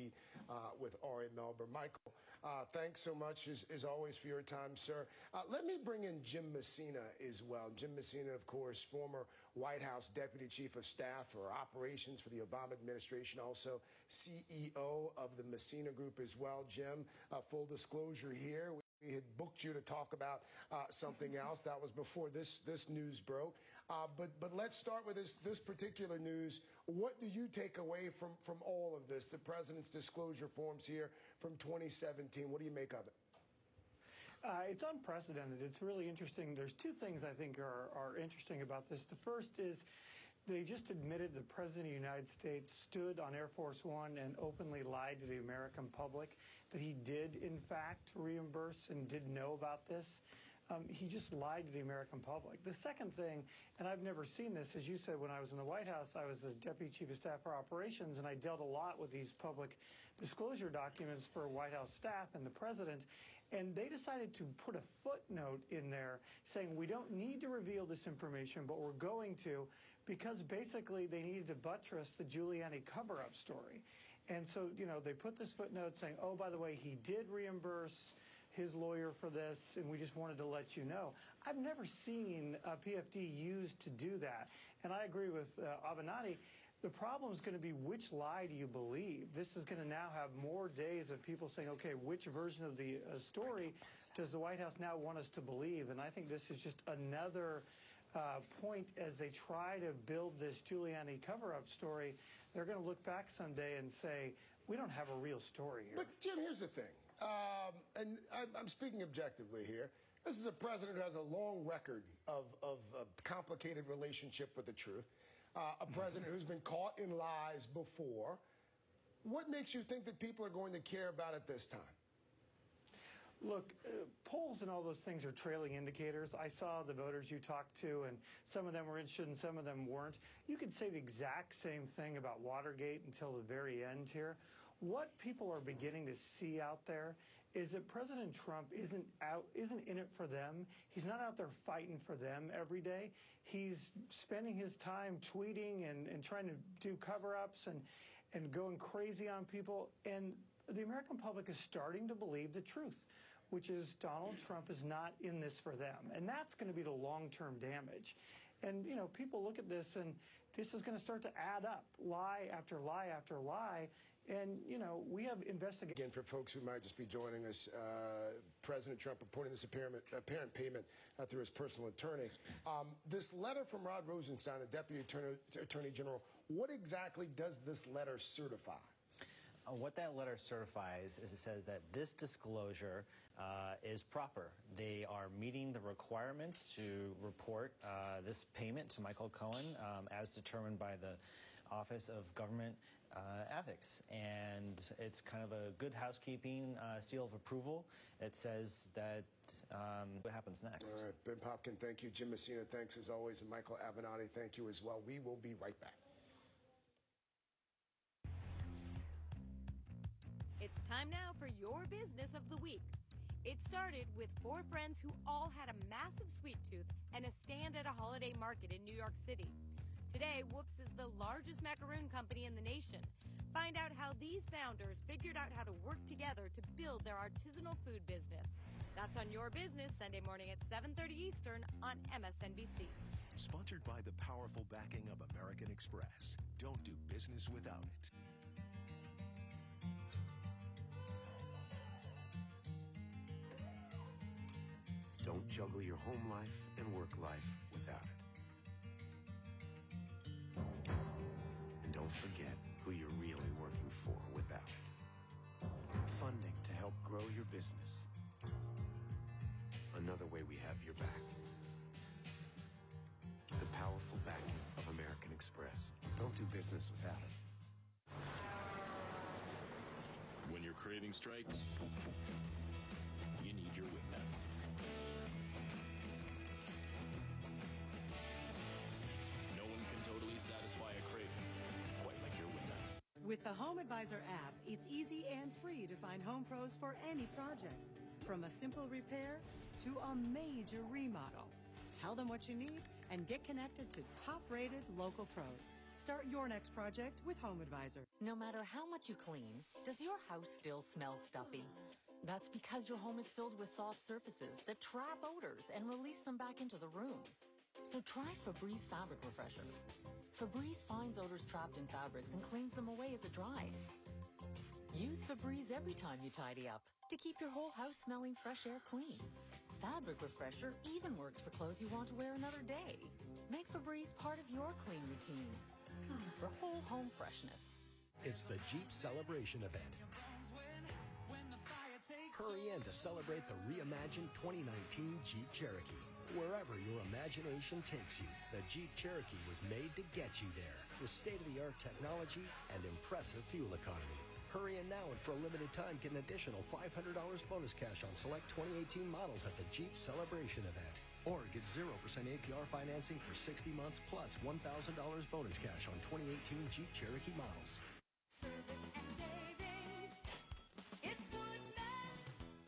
Beat with Ari Melber. Michael, thanks so much, as always, for your time, sir. Let me bring in Jim Messina as well. Jim Messina, of course, former White House Deputy Chief of Staff for Operations for the Obama administration, also CEO of the Messina Group as well. Jim, full disclosure here, we had booked you to talk about something else. That was before this news broke. But let's start with this particular news. What do you take away from all of this, the president's disclosure forms here from 2017? What do you make of it? It's unprecedented. It's really interesting. There's two things I think are interesting about this. The first is they just admitted the President of the United States stood on Air Force One and openly lied to the American public that he did, in fact, reimburse and did know about this. He just lied to the American public. The second thing, and I've never seen this, as you said, when I was in the White House, I was the Deputy Chief of Staff for Operations, and I dealt a lot with these public disclosure documents for White House staff and the President, and they decided to put a footnote in there saying we don't need to reveal this information, but we're going to, because basically they needed to buttress the Giuliani cover-up story. And so, you know, they put this footnote saying, oh, by the way, he did reimburse his lawyer for this, and we just wanted to let you know. I've never seen a PFD used to do that. And I agree with Avenatti. The problem is going to be which lie do you believe? This is going to now have more days of people saying, okay, which version of the story does the White House now want us to believe? And I think this is just another point as they try to build this Giuliani cover-up story. They're going to look back someday and say, we don't have a real story here. But, Jim, here's the thing. And I'm speaking objectively here. This is a president who has a long record of a complicated relationship with the truth, a president who's been caught in lies before. What makes you think that people are going to care about it this time? Look, polls and all those things are trailing indicators. I saw the voters you talked to, and some of them were interested and some of them weren't. You could say the exact same thing about Watergate until the very end here. What people are beginning to see out there is that President Trump isn't in it for them. He's not out there fighting for them every day. He's spending his time tweeting and trying to do cover-ups and going crazy on people. And the American public is starting to believe the truth, which is Donald Trump is not in this for them. And that's going to be the long-term damage. And, you know, people look at this and this is going to start to add up, lie after lie after lie. And, you know, we have investigated. Again, for folks who might just be joining us, President Trump reporting this apparent payment through his personal attorney. This letter from Rod Rosenstein, the Deputy Attorney General, what exactly does this letter certify? What that letter certifies is it says that this disclosure is proper. They are meeting the requirements to report this payment to Michael Cohen as determined by the Office of Government Ethics. And it's kind of a good housekeeping seal of approval. It says that what happens next. All right. Ben Popkin, thank you. Jim Messina, thanks as always. And Michael Avenatti, thank you as well. We will be right back. It's time now for your business of the week. It started with 4 friends who all had a massive sweet tooth and a stand at a holiday market in New York City. Today, Whoops is the largest macaroon company in the nation. Find out how these founders figured out how to work together to build their artisanal food business. That's on Your Business, Sunday morning at 7:30 Eastern on MSNBC. Sponsored by the powerful backing of American Express. Don't do business without it. Don't juggle your home life and work life without it. And don't forget who you're really working for without it. Funding to help grow your business. Another way we have your back. The powerful backing of American Express. Don't do business without it. When your craving strikes, you need your Window. Satisfy a craving quite like your window. With the Home Advisor app, it's easy and free to find home pros for any project. From a simple repair to a major remodel. Tell them what you need and get connected to top-rated local pros. Start your next project with HomeAdvisor. No matter how much you clean, does your house still smell stuffy? That's because your home is filled with soft surfaces that trap odors and release them back into the room. So try Febreze Fabric Refresher. Febreze finds odors trapped in fabrics and cleans them away as it dries. Use Febreze every time you tidy up to keep your whole house smelling fresh air clean. Fabric Refresher even works for clothes you want to wear another day. Make Febreze part of your clean routine for whole home freshness. It's the Jeep Celebration event. Hurry in to celebrate the reimagined 2019 Jeep Cherokee. Wherever your imagination takes you, the Jeep Cherokee was made to get you there with state-of-the-art technology and impressive fuel economy. Hurry in now and for a limited time get an additional $500 bonus cash on select 2018 models at the Jeep Celebration event. Or get 0% APR financing for 60 months plus $1,000 bonus cash on 2018 Jeep Cherokee models.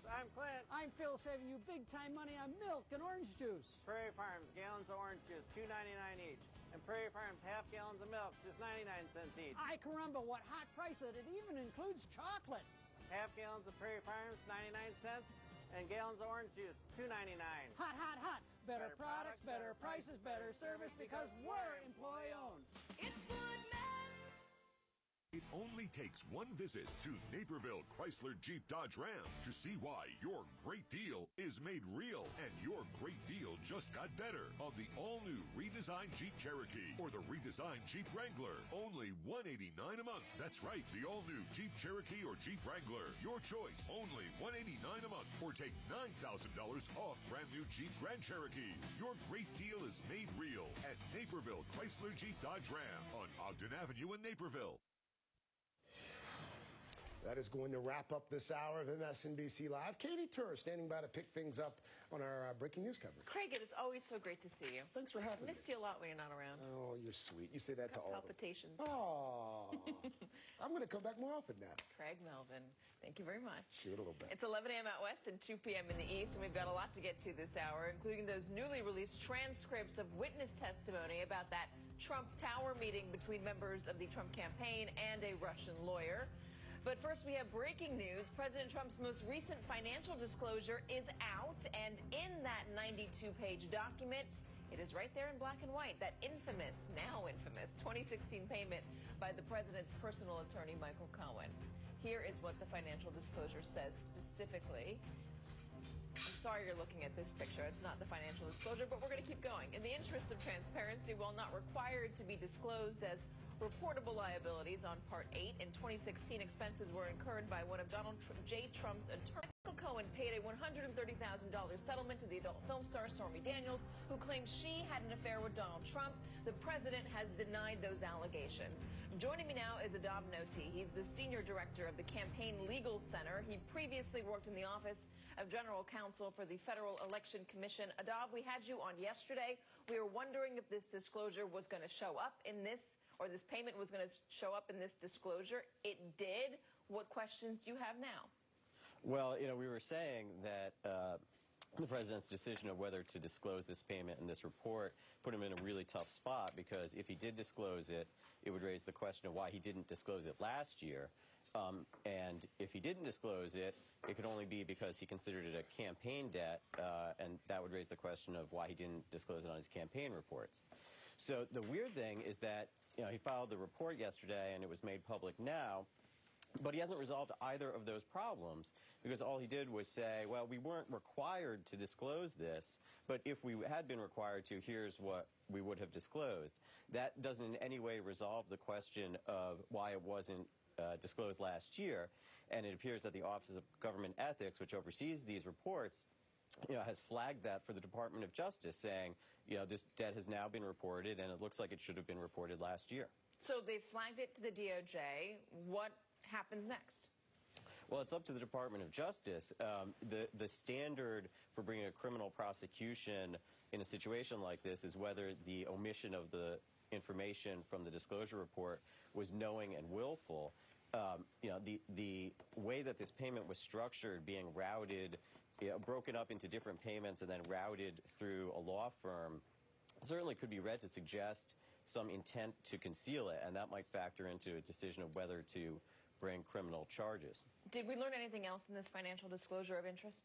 I'm Clint. I'm Phil, saving you big-time money on milk and orange juice. Prairie Farms, gallons of orange juice, $2.99 each. And Prairie Farms, half gallons of milk, just 99 cents each. Ay, caramba, what hot price! It even includes chocolate. Half gallons of Prairie Farms, 99 cents. And gallons of orange juice, $2.99. Hot, hot, hot. Better products, better prices, better service, because we're employee-owned. It's good, man. It only takes one visit to Naperville Chrysler Jeep Dodge Ram to see why your great deal is made real. And your great deal just got better on the all-new redesigned Jeep Cherokee or the redesigned Jeep Wrangler. Only $189 a month. That's right, the all-new Jeep Cherokee or Jeep Wrangler. Your choice, only $189 a month. Or take $9,000 off brand new Jeep Grand Cherokee. Your great deal is made real at Naperville Chrysler Jeep Dodge Ram on Ogden Avenue in Naperville. That is going to wrap up this hour of MSNBC Live. Katie Turr standing by to pick things up on our breaking news coverage. Craig, it is always so great to see you. Thanks for having me. I missed you a lot when you're not around. Oh, you're sweet. You say that to all of them. Palpitations. Oh, I'm going to come back more often now. Craig Melvin, thank you very much. Shoot a little bit. It's 11 a.m. out west and 2 p.m. in the east, and we've got a lot to get to this hour, including those newly released transcripts of witness testimony about that Trump Tower meeting between members of the Trump campaign and a Russian lawyer. But first, we have breaking news. President Trump's most recent financial disclosure is out, and in that 92-page document, it is right there in black and white, that infamous, now infamous, 2016 payment by the president's personal attorney, Michael Cohen. Here is what the financial disclosure says specifically. I'm sorry you're looking at this picture. It's not the financial disclosure, but we're going to keep going. In the interest of transparency, while not required to be disclosed as reportable liabilities on Part 8, in 2016, expenses were incurred by one of Donald J. Trump's attorneys. Michael Cohen paid a $130,000 settlement to the adult film star Stormy Daniels, who claimed she had an affair with Donald Trump. The president has denied those allegations. Joining me now is Adav Noti. He's the senior director of the Campaign Legal Center. He previously worked in the office of General Counsel for the Federal Election Commission. Adav, we had you on yesterday. We were wondering if this disclosure was going to show up in this, or this payment was going to show up in this disclosure. It did. What questions do you have now? Well, you know, we were saying that the president's decision of whether to disclose this payment in this report put him in a really tough spot, because if he did disclose it, it would raise the question of why he didn't disclose it last year. And if he didn't disclose it, it could only be because he considered it a campaign debt, and that would raise the question of why he didn't disclose it on his campaign reports. So the weird thing is that, you know, he filed the report yesterday and it was made public now, but he hasn't resolved either of those problems, because all he did was say, well, we weren't required to disclose this, but if we had been required to, here's what we would have disclosed. That doesn't in any way resolve the question of why it wasn't disclosed last year, and it appears that the Office of Government Ethics, which oversees these reports, has flagged that for the Department of Justice, saying, this debt has now been reported, and it looks like it should have been reported last year. So they flagged it to the DOJ. What happens next? Well, it's up to the Department of Justice. The standard for bringing a criminal prosecution in a situation like this is whether the omission of the information from the disclosure report was knowing and willful. The way that this payment was structured, being routed, broken up into different payments and then routed through a law firm, certainly could be read to suggest some intent to conceal it, and that might factor into a decision of whether to bring criminal charges. Did we learn anything else in this financial disclosure of interest?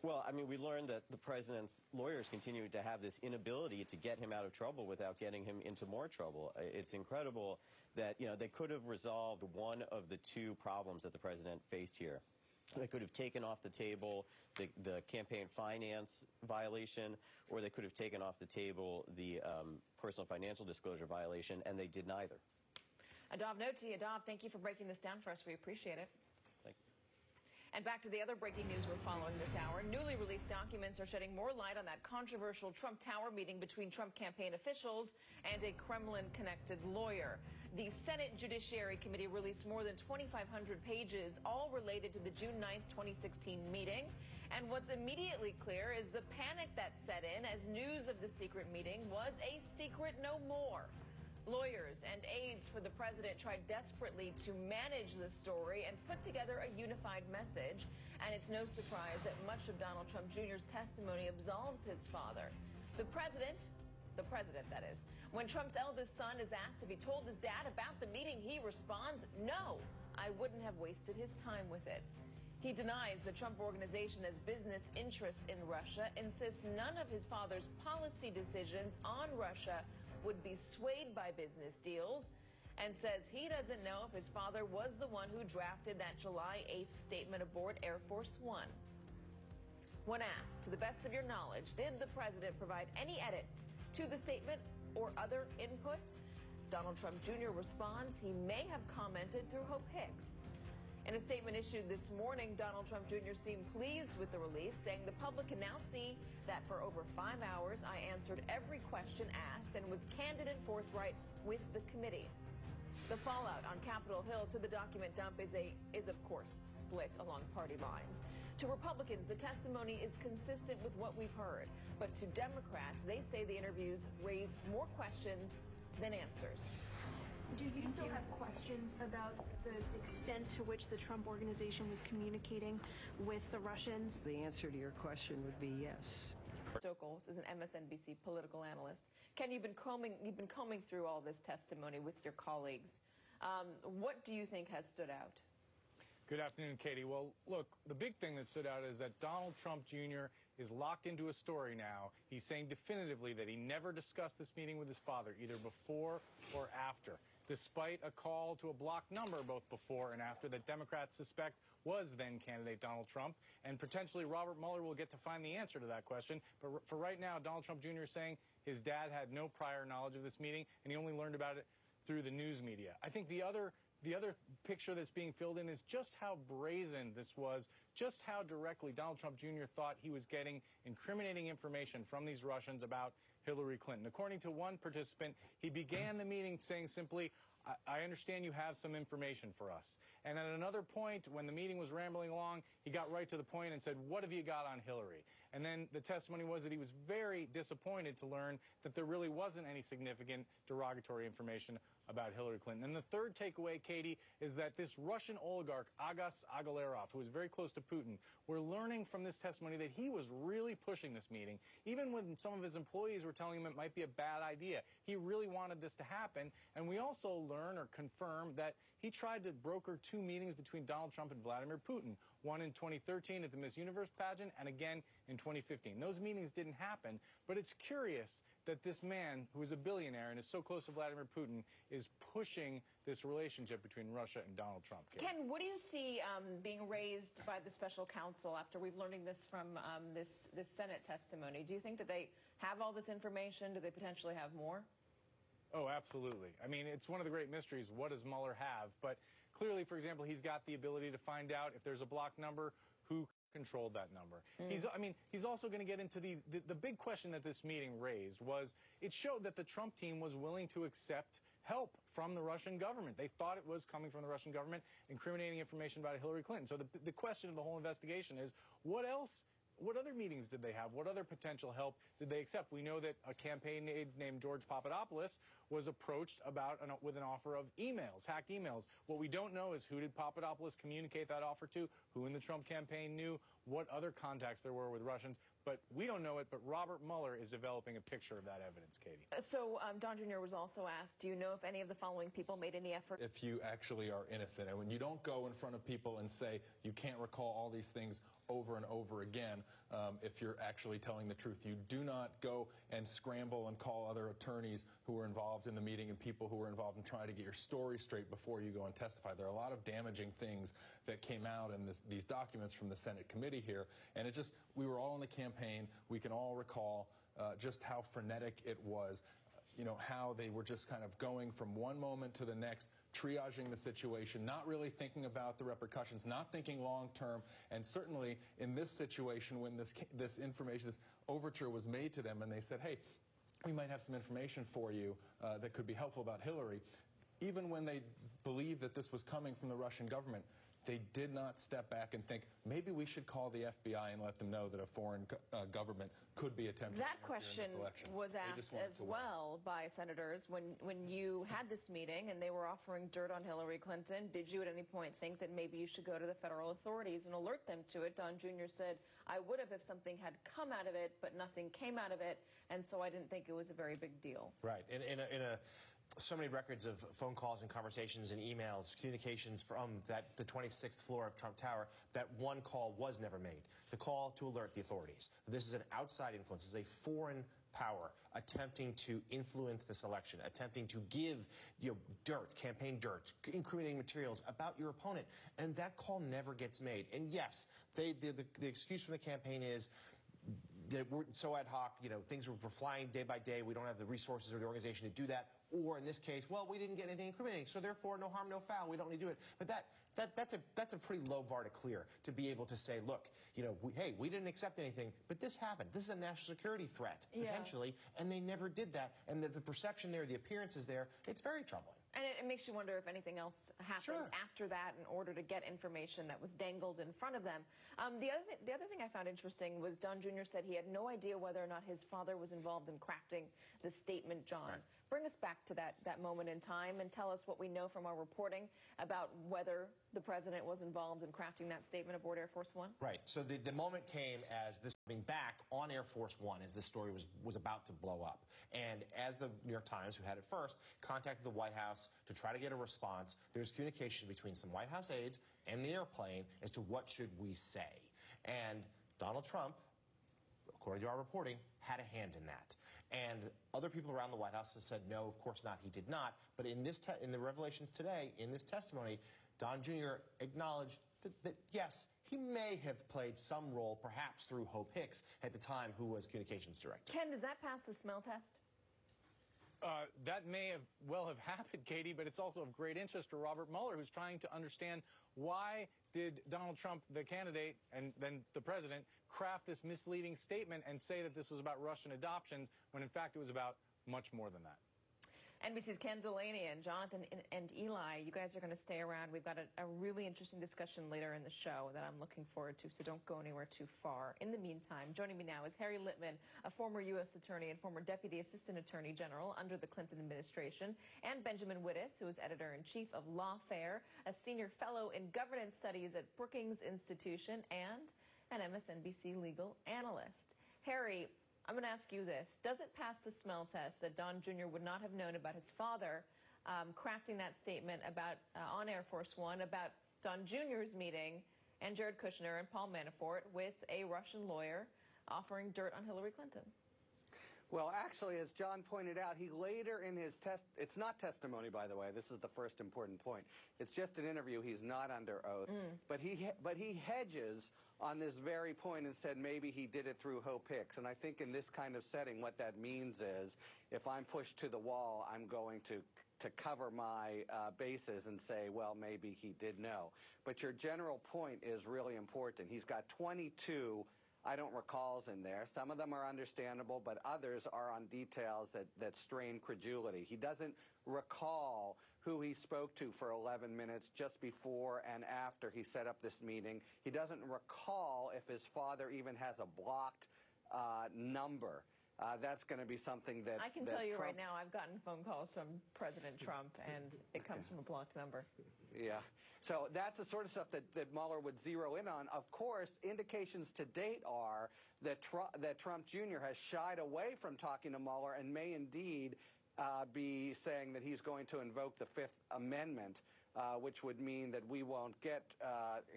Well, I mean, we learned that the president's lawyers continue to have this inability to get him out of trouble without getting him into more trouble. It's incredible that, you know, they could have resolved one of the two problems that the president faced here. They could have taken off the table the campaign finance violation, or they could have taken off the table the personal financial disclosure violation, and they did neither. Adav Noti. Adav, thank you for breaking this down for us. We appreciate it. Thank you. And back to the other breaking news we're following this hour. Newly released documents are shedding more light on that controversial Trump Tower meeting between Trump campaign officials and a Kremlin-connected lawyer. The Senate Judiciary Committee released more than 2,500 pages, all related to the June 9th, 2016 meeting. And what's immediately clear is the panic that set in as news of the secret meeting was a secret no more. Lawyers and aides for the president tried desperately to manage the story and put together a unified message. And it's no surprise that much of Donald Trump Jr.'s testimony absolves his father. The president that is. When Trump's eldest son is asked if he told his dad about the meeting, he responds, "No, I wouldn't have wasted his time with it." He denies the Trump Organization has business interests in Russia, insists none of his father's policy decisions on Russia would be swayed by business deals, and says he doesn't know if his father was the one who drafted that July 8th statement aboard Air Force One. When asked, to the best of your knowledge, did the president provide any edits to the statement or other input? Donald Trump Jr. responds he may have commented through Hope Hicks. In a statement issued this morning, Donald Trump Jr. seemed pleased with the release, saying the public can now see that for over 5 hours I answered every question asked and was candid and forthright with the committee. The fallout on Capitol Hill to the document dump is of course split along party lines. To Republicans, the testimony is consistent with what we've heard, but to Democrats, they say the interviews raised more questions than answers. Do you still have questions about the extent to which the Trump Organization was communicating with the Russians? The answer to your question would be yes. Stokel is an MSNBC political analyst. Ken, you've been combing through all this testimony with your colleagues. What do you think has stood out? Good afternoon, Katie. Well, look, the big thing that stood out is that Donald Trump Jr. is locked into a story now. He's saying definitively that he never discussed this meeting with his father, either before or after, despite a call to a blocked number both before and after that Democrats suspect was then-candidate Donald Trump. And potentially Robert Mueller will get to find the answer to that question. But for right now, Donald Trump Jr. is saying his dad had no prior knowledge of this meeting, and he only learned about it through the news media. I think the other picture that's being filled in is just how brazen this was, just how directly Donald Trump Jr. thought he was getting incriminating information from these Russians about Hillary Clinton. According to one participant, he began the meeting saying simply, I understand you have some information for us. And at another point, when the meeting was rambling along, he got right to the point and said, what have you got on Hillary? And then the testimony was that he was very disappointed to learn that there really wasn't any significant derogatory information about Hillary Clinton. And the third takeaway, Katie, is that this Russian oligarch, Agas Agalarov, who is very close to Putin, we're learning from this testimony that he was really pushing this meeting. Even when some of his employees were telling him it might be a bad idea, he really wanted this to happen. And we also learn or confirm that he tried to broker 2 meetings between Donald Trump and Vladimir Putin, one in 2013 at the Miss Universe pageant and again in 2015. Those meetings didn't happen, but it's curious that this man, who is a billionaire and is so close to Vladimir Putin, is pushing this relationship between Russia and Donald Trump. Ken, what do you see being raised by the special counsel after we've learning this from this Senate testimony? Do you think that they have all this information? Do they potentially have more? Oh, absolutely. I mean, it's one of the great mysteries. What does Mueller have? But clearly, for example, he's got the ability to find out if there's a blocked number, who controlled that number. He's also going to get into the big question that this meeting raised was it showed that the Trump team was willing to accept help from the Russian government. They thought it was coming from the Russian government, incriminating information about Hillary Clinton. So the question of the whole investigation is, what else? What other meetings did they have? What other potential help did they accept? We know that a campaign aide named George Papadopoulos was approached with an offer of emails, hacked emails. What we don't know is who did Papadopoulos communicate that offer to, who in the Trump campaign knew, what other contacts there were with Russians. but we don't know it, but Robert Mueller is developing a picture of that evidence, Katie. So Don Jr. was also asked, do you know if any of the following people made any effort? If you actually are innocent, and when you don't go in front of people and say you can't recall all these things over and over again, if you're actually telling the truth. You do not go and scramble and call other attorneys who were involved in the meeting and people who were involved in trying to get your story straight before you go and testify. There are a lot of damaging things that came out in these documents from the Senate committee here, and it just, we were all in the campaign. We can all recall just how frenetic it was, you know, how they were just kind of going from one moment to the next, triaging the situation, not really thinking about the repercussions, not thinking long-term, and certainly in this situation when this information, this overture was made to them and they said, hey, we might have some information for you that could be helpful about Hillary, even when they believed that this was coming from the Russian government, they did not step back and think, maybe we should call the FBI and let them know that a foreign government could be attempting to That question was asked as well by senators when you had this meeting and they were offering dirt on Hillary Clinton. Did you at any point think that maybe you should go to the federal authorities and alert them to it? Don Jr. said, I would have if something had come out of it, but nothing came out of it, and so I didn't think it was a very big deal. Right. So many records of phone calls and conversations and emails, communications from the 26th floor of Trump Tower, that one call was never made. The call to alert the authorities. This is an outside influence. This is a foreign power attempting to influence this election, attempting to give dirt, campaign dirt, incriminating materials about your opponent. And that call never gets made. And yes, the excuse from the campaign is that we're so ad hoc, things were flying day by day. We don't have the resources or the organization to do that. Or in this case, well, we didn't get anything incriminating, so therefore no harm, no foul. We don't need to do it. But that's a pretty low bar to clear, to be able to say, look, hey, we didn't accept anything, but this happened. This is a national security threat, potentially, and they never did that. And the perception there, the appearance is there. It's very troubling. And it makes you wonder if anything else happened after that in order to get information that was dangled in front of them. The other thing I found interesting was Don Jr. said he had no idea whether or not his father was involved in crafting the statement, John. Right. Bring us back to that moment in time and tell us what we know from our reporting about whether the president was involved in crafting that statement aboard Air Force One. Right. So the moment came as this being back on Air Force One as this story was about to blow up. And as the New York Times, who had it first, contacted the White House to try to get a response, there's communication between some White House aides and the airplane as to what should we say. And Donald Trump, according to our reporting, had a hand in that. And other people around the White House have said, no, of course not, he did not. But in the revelations today, in this testimony, Don Jr. acknowledged that yes, he may have played some role, perhaps through Hope Hicks at the time, who was communications director. Ken, does that pass the smell test? That may well have happened, Katie, but it's also of great interest to Robert Mueller, who's trying to understand why did Donald Trump, the candidate, and then the president, craft this misleading statement and say that this was about Russian adoptions, when in fact it was about much more than that. NBC's Ken Delaney and Jonathan and Eli, you guys are going to stay around. We've got a really interesting discussion later in the show that I'm looking forward to, so don't go anywhere too far. In the meantime, joining me now is Harry Littman, a former U.S. attorney and former Deputy Assistant Attorney General under the Clinton administration, and Benjamin Wittes, who is Editor-in-Chief of Lawfare, a Senior Fellow in Governance Studies at Brookings Institution, and an MSNBC legal analyst. Harry, I'm going to ask you this. Does it pass the smell test that Don Jr. would not have known about his father crafting that statement about on Air Force One about Don Jr.'s meeting and Jared Kushner and Paul Manafort with a Russian lawyer offering dirt on Hillary Clinton? Well, actually, as John pointed out, he later in his it's not testimony, by the way. This is the first important point. It's just an interview. He's not under oath. But he hedges on this very point and said maybe he did it through Hope Hicks. And I think in this kind of setting, what that means is if I'm pushed to the wall, I'm going to cover my bases and say, well, maybe he did know. But your general point is really important. He's got 22 I don't recalls in there. Some of them are understandable, but others are on details that strain credulity. He doesn't recall who he spoke to for 11 minutes just before and after he set up this meeting. He doesn't recall if his father even has a blocked number. That's going to be something that I can tell you right now, I've gotten phone calls from President Trump, and it comes from a blocked number. Yeah. So that's the sort of stuff that Mueller would zero in on. Of course, indications to date are that Trump Jr. has shied away from talking to Mueller and may indeed be saying that he's going to invoke the Fifth Amendment, which would mean that we won't get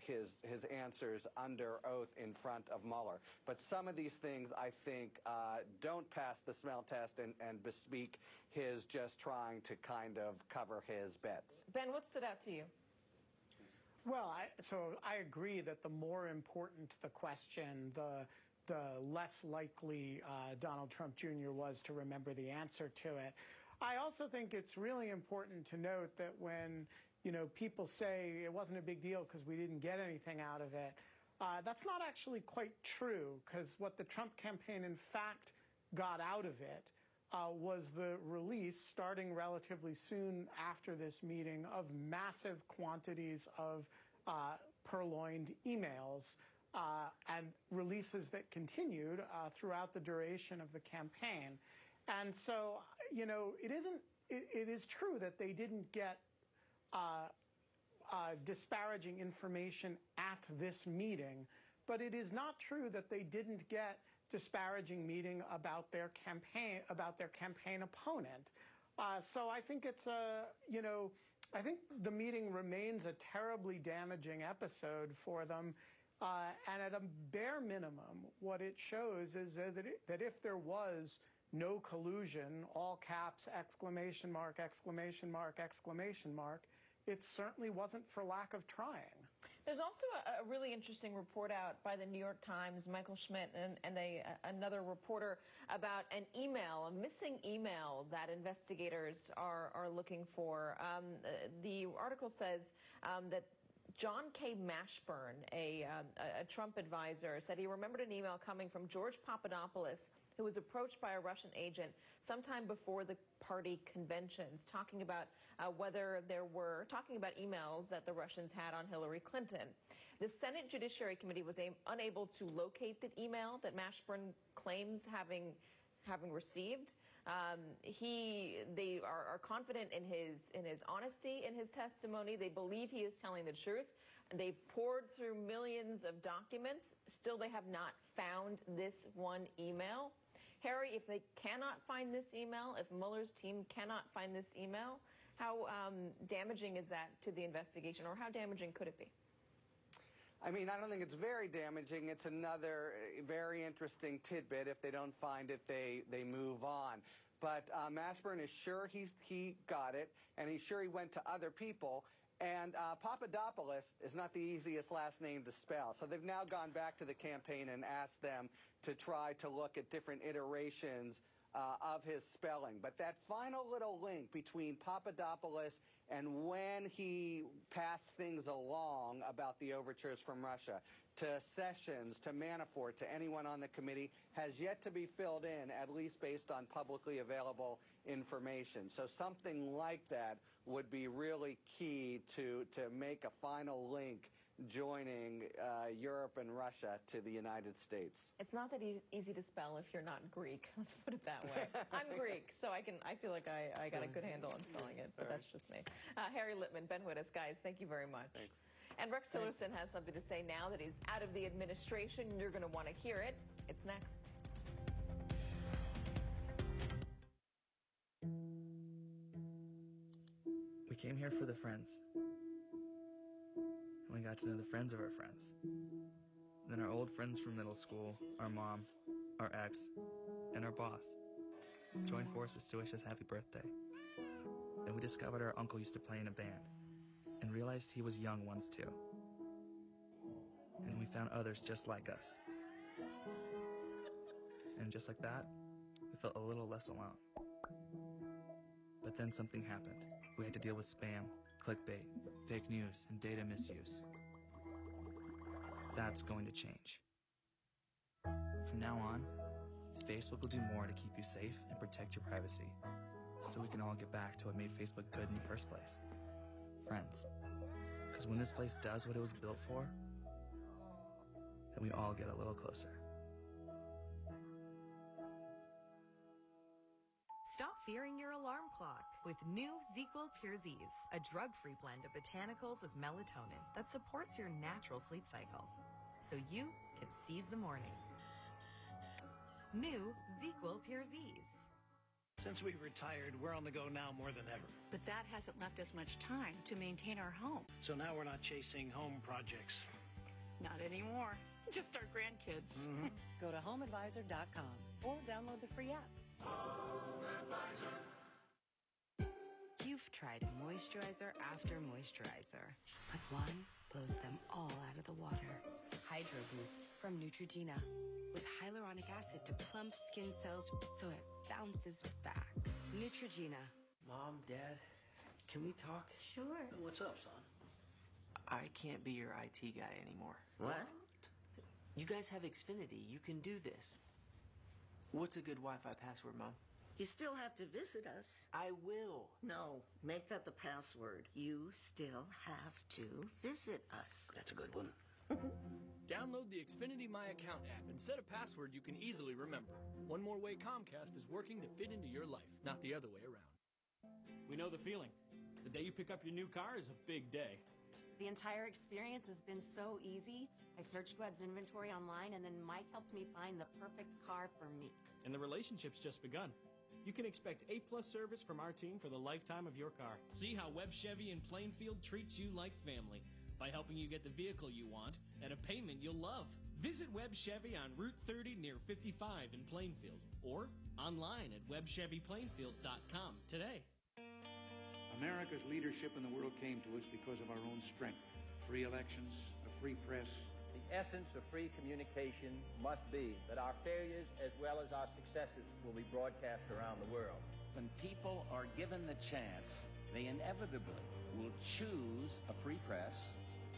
his answers under oath in front of Mueller. But some of these things, I think, don't pass the smell test and bespeak his just trying to kind of cover his bets. Ben, what stood out to you? Well, I agree that the more important the question, the less likely Donald Trump Jr. was to remember the answer to it. I also think it's really important to note that when people say it wasn't a big deal because we didn't get anything out of it, that's not actually quite true, because what the Trump campaign in fact got out of it was the release, starting relatively soon after this meeting, of massive quantities of purloined emails and releases that continued throughout the duration of the campaign. And so, it is true that they didn't get disparaging information at this meeting, but it is not true that they didn't get disparaging meeting about their campaign opponent. So I think it's I think the meeting remains a terribly damaging episode for them. And at a bare minimum, what it shows is that if there was no collusion, all caps, exclamation mark, exclamation mark, exclamation mark, it certainly wasn't for lack of trying. There's also a really interesting report out by the New York Times, Michael Schmidt, and another reporter about an email, a missing email that investigators are looking for. The article says that John K. Mashburn, a Trump advisor, said he remembered an email coming from George Papadopoulos, who was approached by a Russian agent sometime before the party conventions, talking about emails that the Russians had on Hillary Clinton. The Senate Judiciary Committee was unable to locate the email that Mashburn claims having received. They are confident in his honesty in his testimony. They believe he is telling the truth. And they've poured through millions of documents. Still, they have not found this one email. Harry, if they cannot find this email, if Mueller's team cannot find this email, how damaging is that to the investigation, or how damaging could it be? I mean, I don't think it's very damaging. It's another very interesting tidbit. If they don't find it, they move on. But Mashburn is sure he got it, and he's sure he went to other people. And Papadopoulos is not the easiest last name to spell. So they've now gone back to the campaign and asked them to try to look at different iterations of his spelling. But that final little link between Papadopoulos and when he passed things along about the overtures from Russia to Sessions, to Manafort, to anyone on the committee, has yet to be filled in, at least based on publicly available information. So something like that would be really key to make a final link joining Europe and Russia to the United States. It's not that easy to spell if you're not Greek. Let's put it that way. I'm Greek, so I feel like I got a good handle on spelling it, but that's just me. Harry Littman, Ben Wittes, guys, thank you very much. Thanks. And Rex Tillerson has something to say now that he's out of the administration. You're going to want to hear it. It's next. We came here for the friends. And we got to know the friends of our friends. Then our old friends from middle school, our mom, our ex, and our boss joined forces to wish us happy birthday. And we discovered our uncle used to play in a band, and realized he was young once too. And we found others just like us. And just like that, we felt a little less alone. But then something happened. We had to deal with spam, clickbait, fake news, and data misuse. That's going to change. From now on, Facebook will do more to keep you safe and protect your privacy, so we can all get back to what made Facebook good in the first place. Friends. Because when this place does what it was built for, then we all get a little closer. Stop fearing your alarm clock with new ZzzQuil Pure Z's, a drug-free blend of botanicals with melatonin that supports your natural sleep cycle, so you can seize the morning. New ZzzQuil Pure Z's. Since we retired, we're on the go now more than ever. But that hasn't left us much time to maintain our home. So now we're not chasing home projects. Not anymore. Just our grandkids. Mm-hmm. Go to HomeAdvisor.com or download the free app. You've tried moisturizer after moisturizer, but one blows them all out of the water. Hydro Boost from Neutrogena, with hyaluronic acid to plump skin cells so it bounces back. Neutrogena. Mom, Dad, can we talk? Sure. What's up, son? I can't be your IT guy anymore. What? You guys have Xfinity. You can do this. What's a good Wi-Fi password, Mom? You still have to visit us. I will. No, make that the password. You still have to visit us. That's a good one. Download the Xfinity My Account app and set a password you can easily remember. One more way Comcast is working to fit into your life, not the other way around. We know the feeling. The day you pick up your new car is a big day. The entire experience has been so easy. I searched Webb's inventory online, and then Mike helped me find the perfect car for me. And the relationship's just begun. You can expect A-plus service from our team for the lifetime of your car. See how Webb Chevy in Plainfield treats you like family by helping you get the vehicle you want at a payment you'll love. Visit Webb Chevy on Route 30 near 55 in Plainfield or online at webbchevyplainfield.com today. America's leadership in the world came to us because of our own strength. Free elections, a free press. The essence of free communication must be that our failures as well as our successes will be broadcast around the world. When people are given the chance, they inevitably will choose a free press.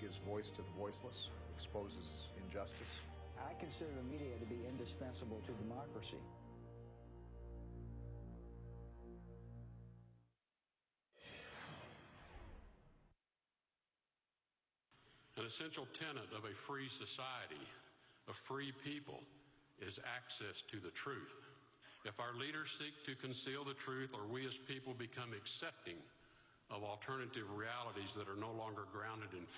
Gives voice to the voiceless, exposes injustice. I consider the media to be indispensable to democracy. An essential tenet of a free society, of free people, is access to the truth. If our leaders seek to conceal the truth, or we as people become accepting of alternative realities that are no longer grounded in fact,